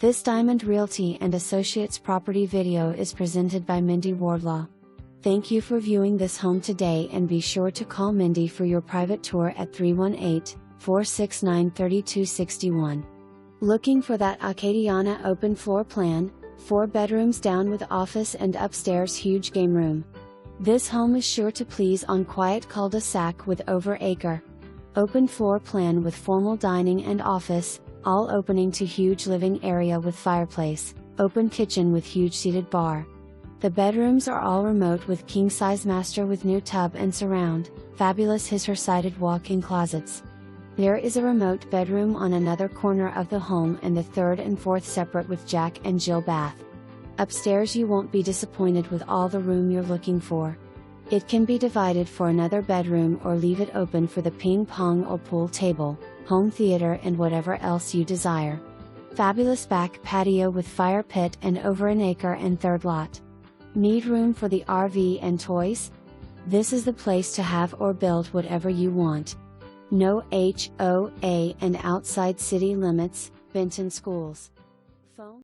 This Diamond Realty and Associates property video is presented by Mindy Wardlaw. Thank you for viewing this home today, and be sure to call Mindy for your private tour at 318-469-3261. Looking for that Acadiana open floor plan, 4 bedrooms down with office and upstairs huge game room. This home is sure to please on quiet cul-de-sac with over acre. Open floor plan with formal dining and office, all opening to huge living area with fireplace, open kitchen with huge seated bar. The bedrooms are all remote with king-size master with new tub and surround, fabulous his/her-sided walk-in closets. There is a remote bedroom on another corner of the home, and the third and fourth separate with Jack and Jill bath. Upstairs you won't be disappointed with all the room you're looking for. It can be divided for another bedroom or leave it open for the ping pong or pool table, home theater and whatever else you desire. Fabulous back patio with fire pit and over an acre and third lot. Need room for the RV and toys? This is the place to have or build whatever you want. No HOA and outside city limits. Benton Schools. Phone